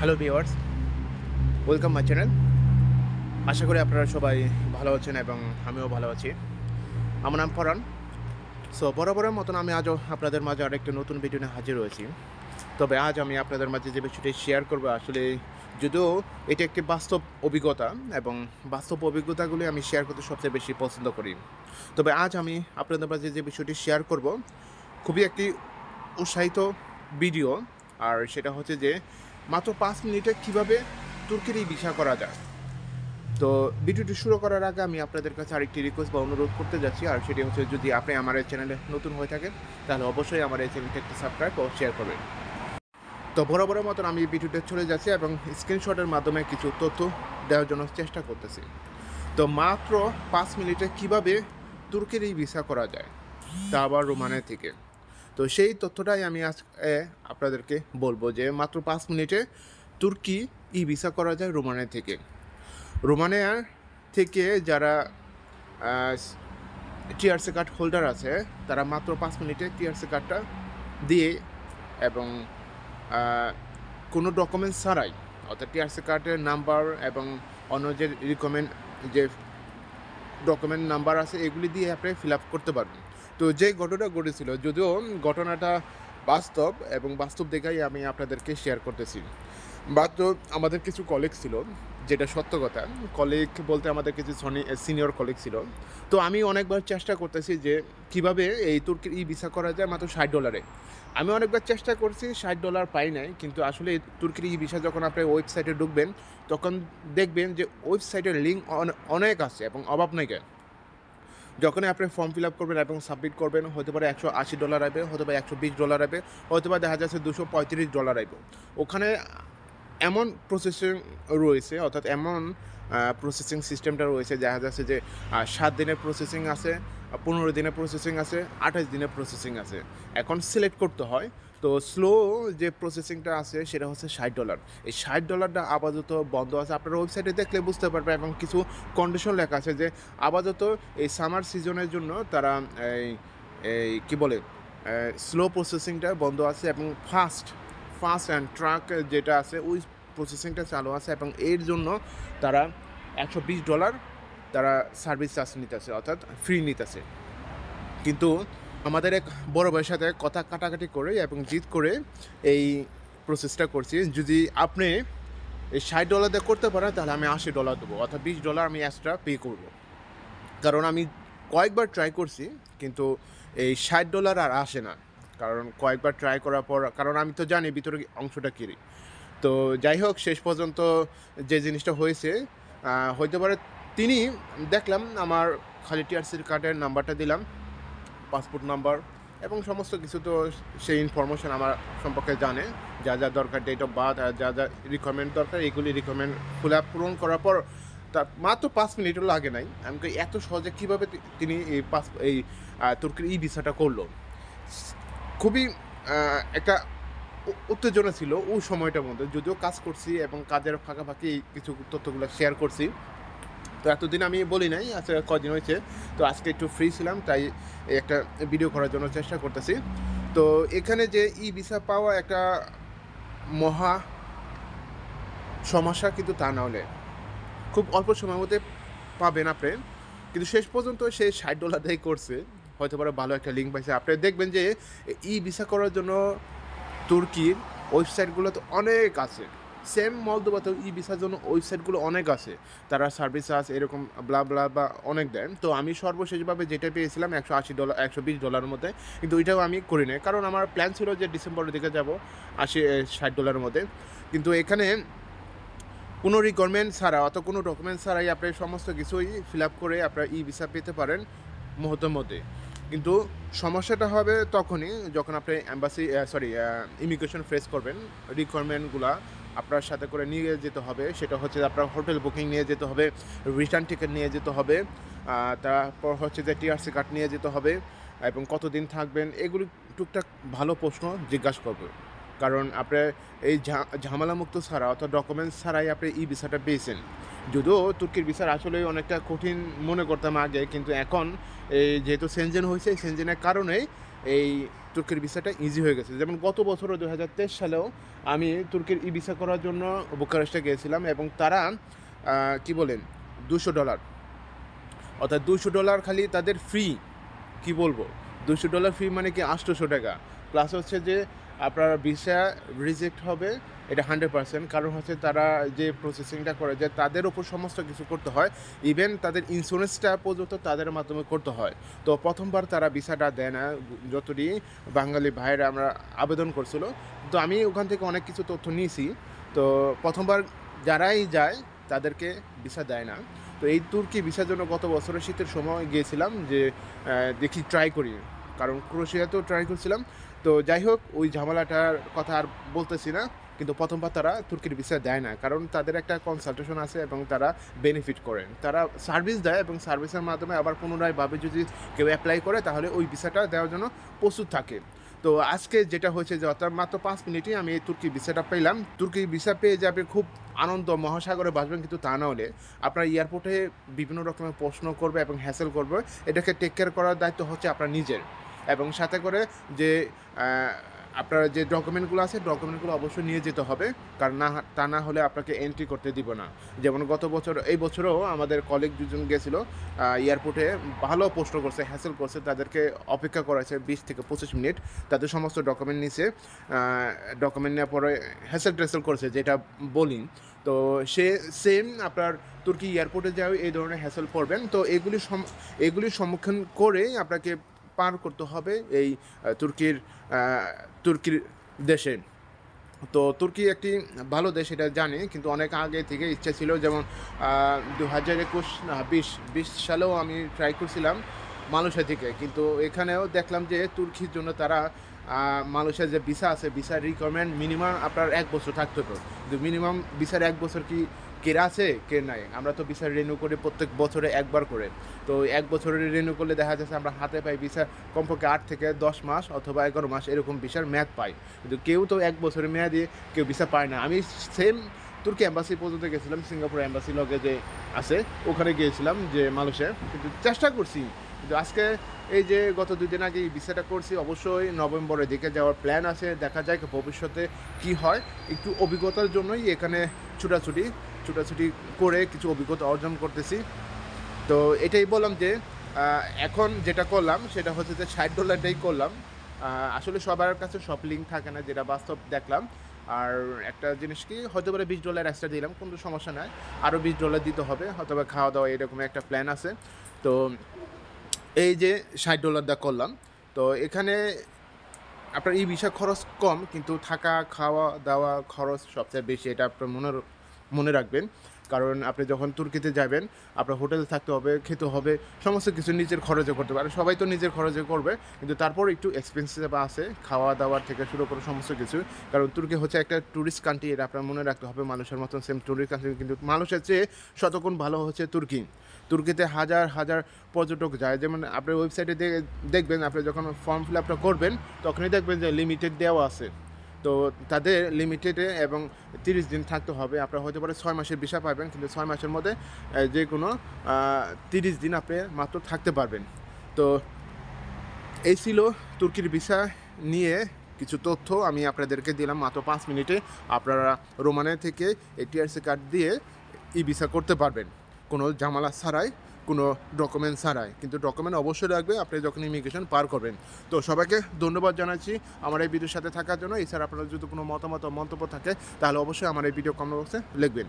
Hello viewers, welcome my channel. আশা করি আপনারা সবাই ভালো আছেন এবং আমিও ভালো আছি। আমার নাম ফরহান। সো বরাবরের মতন আমি আজও আপনাদের মাঝে আরেকটি নতুন ভিডিও নিয়ে হাজির হয়েছি। তবে আজ আমি আপনাদের মাঝে যে বিষয়টি শেয়ার করবো আসলে যদিও এটি একটি বাস্তব অভিজ্ঞতা এবং বাস্তব অভিজ্ঞতাগুলি আমি শেয়ার করতে সবচেয়ে বেশি পছন্দ করি। তবে আজ আমি আপনাদের মাঝে যে বিষয়টি শেয়ার করব খুবই একটি উৎসাহিত ভিডিও। আর সেটা হচ্ছে যে মাত্র 5 মিনিটে কীভাবে তুর্কির এই ভিসা করা যায়। তো ভিডিওটি শুরু করার আগে আমি আপনাদের কাছে আরেকটি রিকোয়েস্ট বা অনুরোধ করতে যাচ্ছি, আর সেটি হচ্ছে যদি আপনি আমার এই চ্যানেলে নতুন হয়ে থাকেন তাহলে অবশ্যই আমার এই চ্যানেলটি একটি সাবস্ক্রাইব ও শেয়ার করবেন। তো বরাবরের মতন আমি ভিডিওতে চলে যাচ্ছি এবং স্ক্রিনশটের মাধ্যমে কিছু তথ্য দেওয়ার জন্য চেষ্টা করতেছি। তো মাত্র 5 মিনিটে কিভাবে তুর্কির এই ভিসা করা যায়, তা আবার রোমানিয়া থেকে। তো সেই তথ্যটাই আমি আজ আপনাদেরকে বলবো যে মাত্র 5 মিনিটে তুর্কি ই ভিসা করা যায় রোমানিয়া থেকে। রোমানিয়ার থেকে যারা টিআরসি কার্ড হোল্ডার আছে তারা মাত্র 5 মিনিটে টিআরসি কার্ডটা দিয়ে এবং কোনো ডকুমেন্টস ছাড়াই, অর্থাৎ টিআরসি কার্ডের নাম্বার এবং অন্য যে যে ডকুমেন্ট নাম্বার আছে এগুলি দিয়ে আপনি ফিল আপ করতে পারবেন। তো যে ঘটনাটা ঘটেছিল, যদিও ঘটনাটা বাস্তব এবং বাস্তব দেখাই আমি আপনাদেরকে শেয়ার করতেছি। মাত্র আমাদের কিছু কলিগ ছিল, যেটা সত্য কথা। কলিগ বলতে আমাদের কিছু সিনিয়র কলিগ ছিল। তো আমি অনেকবার চেষ্টা করতেছি যে কিভাবে এই তুর্কির ই ভিসা করা যায় মাত্র $60। আমি অনেকবার চেষ্টা করছি, $60 পাই নাই। কিন্তু আসলে এই তুর্কির ই ভিসা যখন আপনি ওয়েবসাইটে ঢুকবেন তখন দেখবেন যে ওয়েবসাইটের লিঙ্ক অনেক আছে এবং অভাব নাই। যখনই আপনি ফর্ম ফিল আপ করবেন এবং সাবমিট করবেন, হতে পারে $180 আসবে, হতে পারে $120 আসবে, হতে পারে দেখা যাচ্ছে $235 আসবে। ওখানে এমন প্রসেসিং রয়েছে, অর্থাৎ এমন প্রসেসিং সিস্টেমটা রয়েছে, দেখা যাচ্ছে যে 7 দিনের প্রসেসিং আছে, 15 দিনের প্রসেসিং আছে, 28 দিনের প্রসেসিং আছে। এখন সিলেক্ট করতে হয়। তো স্লো যে প্রসেসিংটা আছে সেটা হচ্ছে $60। এই $60টা আপাতত বন্ধ আছে। আপনারা ওয়েবসাইটে দেখলে বুঝতে পারবেন এবং কিছু কন্ডিশন লেখা আছে যে আপাতত এই সামার সিজনের জন্য তারা এই এই কী বলে স্লো প্রসেসিংটা বন্ধ আছে এবং ফাস্ট অ্যান্ড ট্রাক যেটা আছে ওই প্রসেসিংটা চালু আছে এবং এর জন্য তারা $120 তারা সার্ভিস চার্জ নিতেছে, অর্থাৎ ফ্রি নিতেছে। কিন্তু আমাদের এক বড় ভাইয়ের সাথে কথা কাটাকাটি করে এবং জিদ করে এই প্রসেসটা করছি। যদি আপনি এই $60 দিয়ে করতে পারেন তাহলে আমি $80 দেবো, অর্থাৎ $20 আমি এক্সট্রা পে করব। কারণ আমি কয়েকবার ট্রাই করছি কিন্তু এই $60 আর আসে না। কারণ কয়েকবার ট্রাই করার পর, কারণ আমি তো জানি ভিতরে অংশটা কী। তো যাই হোক, শেষ পর্যন্ত যে জিনিসটা হয়েছে, হইতে পারে তিনি দেখলাম আমার খালি টিআরসির কার্ডের নাম্বারটা দিলাম, পাসপোর্ট নাম্বার এবং সমস্ত কিছু। তো সেই ইনফরমেশন আমার সম্পর্কে জানে, যা যা দরকার, ডেট অফ বার্থ আর যা যা রিকোয়ারমেন্ট দরকার, এগুলি রিকোয়ারমেন্ট পূরণ করার পর তার মাত্র 5 মিনিটও লাগে নাই। আমি এত সহজে কীভাবে তিনি এই তুর্কির ই ভিসাটা করলো। খুবই একটা উত্তেজনা ছিল ওই সময়টার মধ্যে, যদিও কাজ করছি এবং কাজের ফাঁকাফাঁকি কিছু তথ্যগুলো শেয়ার করছি। তো এতদিন আমি বলি নাই, আজকে কদিন হয়েছে। তো আজকে একটু ফ্রি ছিলাম, তাই একটা ভিডিও করার জন্য চেষ্টা করতেছি। তো এখানে যে ই ভিসা পাওয়া একটা মহা সমস্যা, কিন্তু তা না হলে খুব অল্প সময়ের মধ্যে পাবেন আপনি। কিন্তু শেষ পর্যন্ত সে $60 দিয়ে করছে, হয়তো পারে ভালো একটা লিঙ্ক পাইছে। আপনি দেখবেন যে ই ভিসা করার জন্য তুর্কির ওয়েবসাইটগুলো তো অনেক আছে। সেম মলদোভাতেও ই ভিসার জন্য ওয়েবসাইটগুলো অনেক আছে। তারা সার্ভিস চার্জ এরকম ব্লা ব্লা বা অনেক দেয়। তো আমি সর্বশেষভাবে যেটা পেয়েছিলাম $180 $120 মধ্যে, কিন্তু ওইটাও আমি করি নাই। কারণ আমার প্ল্যান ছিল যে ডিসেম্বরের দিকে যাব $60 মধ্যে। কিন্তু এখানে কোনো রিকোয়ারমেন্ট ছাড়া, অথবা কোনো ডকুমেন্ট ছাড়াই আপনি সমস্ত কিছুই ফিল আপ করে আপনার ই ভিসা পেতে পারেন মুহূর্তের মধ্যে। কিন্তু সমস্যাটা হবে তখনই যখন আপনি ইমিগ্রেশন ফেস করবেন। রিকোয়ারমেন্টগুলা আপনার সাথে করে নিয়ে যেতে হবে। সেটা হচ্ছে আপনার হোটেল বুকিং নিয়ে যেতে হবে, রিটার্ন টিকিট নিয়ে যেতে হবে, তারপর হচ্ছে যে টিআরসি কার্ড নিয়ে যেতে হবে এবং কতদিন থাকবেন, এগুলি টুকটাক ভালো প্রশ্ন জিজ্ঞাসা করবে। কারণ আপনার এই ঝামেলামুক্ত ছাড়া, অর্থাৎ ডকুমেন্টস ছাড়াই আপনি ই ভিসাটা পেয়েছেন। যদিও তুর্কির ভিসার আসলেই অনেকটা কঠিন মনে করতাম আগে, কিন্তু এখন এই যেহেতু সেনজেন হয়েছে, সেনজেনের কারণেই এই তুর্কির ভিসাটা ইজি হয়ে গেছে। যেমন গত বছরও 2023 সালেও আমি তুর্কির ই ভিসা করার জন্য বুকারেস্টে গিয়েছিলাম এবং তারা কি বলেন $200, অর্থাৎ $200 খালি তাদের ফ্রি। কি বলবো, $200 ফি মানে কি $800 প্লাস হচ্ছে যে আপনার ভিসা রিজেক্ট হবে এটা 100%, কারণ হচ্ছে তারা যে প্রসেসিংটা করে যে তাদের ওপর সমস্ত কিছু করতে হয়, ইভেন তাদের ইন্স্যুরেন্সটা পর্যন্ত তাদের মাধ্যমে করতে হয়। তো প্রথমবার তারা ভিসাটা দেয় না, যতটি বাঙালি ভাইয়েরা আমরা আবেদন করছিল। তো আমি ওখান থেকে অনেক কিছু তথ্য নিয়েছি। তো প্রথমবার যারাই যায় তাদেরকে ভিসা দেয় না। তো এই তুর্কি ভিসার জন্য গত বছরের শীতের সময় গিয়েছিলাম যে দেখি ট্রাই করি, কারণ ক্রোয়েশিয়াতেও ট্রাই করছিলাম। তো যাই হোক, ওই ঝামেলাটার কথা আর বলতেছি না, কিন্তু প্রথমবার তারা তুর্কির ভিসা দেয় না, কারণ তাদের একটা কনসালটেশন আছে এবং তারা বেনিফিট করেন, তারা সার্ভিস দেয় এবং সার্ভিসের মাধ্যমে আবার পুনরায় ভাবে যদি কেউ অ্যাপ্লাই করে তাহলে ওই ভিসাটা দেওয়ার জন্য প্রস্তুত থাকে। তো আজকে যেটা হয়েছে যে অর্থাৎ মাত্র 5 মিনিটেই আমি এই তুর্কি ভিসাটা পেলাম। তুর্কি ভিসা পেয়ে যাবে খুব আনন্দ, মহাসাগরে বাসবেন, কিন্তু তা না হলে আপনার এয়ারপোর্টে বিভিন্ন রকমের প্রশ্ন করবে এবং হ্যাসেল করবে। এটাকে টেক কেয়ার করার দায়িত্ব হচ্ছে আপনার নিজের, এবং সাথে করে যে আপনার যে ডকুমেন্টগুলো আছে ডকুমেন্টগুলো অবশ্যই নিয়ে যেতে হবে, কারণ তা না হলে আপনাকে এন্ট্রি করতে দিব না। যেমন গত বছর, এই বছরও আমাদের কলিগ দুজন গেছিলো এয়ারপোর্টে, ভালো প্রশ্ন করছে, হ্যাসেল করছে, তাদেরকে অপেক্ষা করাছে 20 থেকে 25 মিনিট, তাদের সমস্ত ডকুমেন্ট নিছে, ডকুমেন্ট নেওয়ার পরে হ্যাসেল ট্যাসেল করছে যেটা বলি। তো সে সেম আপনার তুর্কি এয়ারপোর্টে যাও এই ধরনের হ্যাসেল পড়বেন। তো এগুলির সম্মুখীন করেই আপনাকে পার করতে হবে এই তুর্কির দেশে। তো তুর্কি একটি ভালো দেশ এটা জানি, কিন্তু অনেক আগে থেকে ইচ্ছা ছিল। যেমন 2021 না 20 সালেও আমি ট্রাই করছিলাম মালয়েশিয়া থেকে, কিন্তু এখানেও দেখলাম যে তুর্কির জন্য তারা মালয়েশিয়ার যে ভিসা আছে, ভিসার রিকোয়ারমেন্ট মিনিমাম আপনার 1 বছর থাকতে হবে। কিন্তু মিনিমাম ভিসার 1 বছর কি কেরা আছে কে নাই, আমরা তো ভিসা রিনিউ করি প্রত্যেক বছরে একবার করে। তো 1 বছরের রিনিউ করলে দেখা যাচ্ছে আমরা হাতে পাই ভিসা কমপক্ষে 8 থেকে 10 মাস অথবা 11 মাস এরকম ভিসার মেয়াদ পাই, কিন্তু কেউ তো 1 বছরের মেয়াদে কেউ ভিসা পায় না। আমি সেম তুর্কি অ্যাম্বাসি পর্যন্ত গেছিলাম, সিঙ্গাপুর অ্যাম্বাসি লগে যে আছে ওখানে গিয়েছিলাম যে মালয়েশিয়া, কিন্তু চেষ্টা করছি। কিন্তু আজকে এই যে গত 2 দিন আগে এই ভিসাটা করছি, অবশ্যই নভেম্বরের দিকে যাওয়ার প্ল্যান আছে, দেখা যায় ভবিষ্যতে কি হয়। একটু অভিজ্ঞতার জন্যই এখানে ছুটাছুটি করে কিছু অভিজ্ঞতা অর্জন করতেছি। তো এটাই বললাম যে এখন যেটা করলাম সেটা হচ্ছে যে $60 করলাম। আসলে সবার কাছে সব লিঙ্ক থাকে না, যেটা বাস্তব দেখলাম। আর একটা জিনিস কি, হয়তো বলে $20 এক্সট্রা দিলাম, কোনো সমস্যা নাই, আরও $20 দিতে হবে, হয়তো বা খাওয়া দাওয়া এরকম একটা প্ল্যান আছে। তো এই যে $60 করলাম। তো এখানে আপনার এই ভিসা খরচ কম, কিন্তু থাকা খাওয়া দাওয়া খরচ সবচেয়ে বেশি, এটা আপনার মনে রাখবেন। কারণ আপনি যখন তুর্কিতে যাবেন আপনার হোটেলে থাকতে হবে, খেতে হবে, সমস্ত কিছু নিজের খরচে করতে পারে, সবাই তো নিজের খরচে করবে, কিন্তু তারপর একটু এক্সপেন্সিভ আছে খাওয়া দাওয়ার থেকে শুরু করে সমস্ত কিছু। কারণ তুর্কি হচ্ছে একটা ট্যুরিস্ট কান্ট্রি, এটা আপনার মনে রাখতে হবে। মানুষের মতন সেম ট্যুরিস্ট কান্ট্রি, কিন্তু মানুষের চেয়ে শতগুণ ভালো হচ্ছে তুর্কিতে হাজার হাজার পর্যটক যায়। যেমন আপনার ওয়েবসাইটে দেখবেন, আপনি যখন ফর্ম ফিল আপটা করবেন তখনই দেখবেন যে লিমিটেড দেওয়া আছে। তো তাদের লিমিটেডে এবং 30 দিন থাকতে হবে। আপনার হতে পারে 6 মাসের ভিসা পাবেন, কিন্তু 6 মাসের মধ্যে যে কোনো 30 দিন আপনি মাত্র থাকতে পারবেন। তো এই ছিল তুর্কির ভিসা নিয়ে কিছু তথ্য আমি আপনাদেরকে দিলাম মাত্র 5 মিনিটে। আপনারা রোমানিয়া থেকে এই টিআরসি কার্ড দিয়ে ই ভিসা করতে পারবেন কোনো ঝামেলা ছাড়াই, কোনো ডকুমেন্ট ছাড়াই। কিন্তু ডকুমেন্ট অবশ্যই রাখবে আপনি যখন ইমিগ্রেশন পার করবেন। তো সবাইকে ধন্যবাদ জানাচ্ছি আমার এই ভিডিওর সাথে থাকার জন্য। এছাড়া আপনার যদি কোনো মতামত ও মন্তব্য থাকে তাহলে অবশ্যই আমার এই ভিডিও কমেন্ট বক্সে লিখবেন।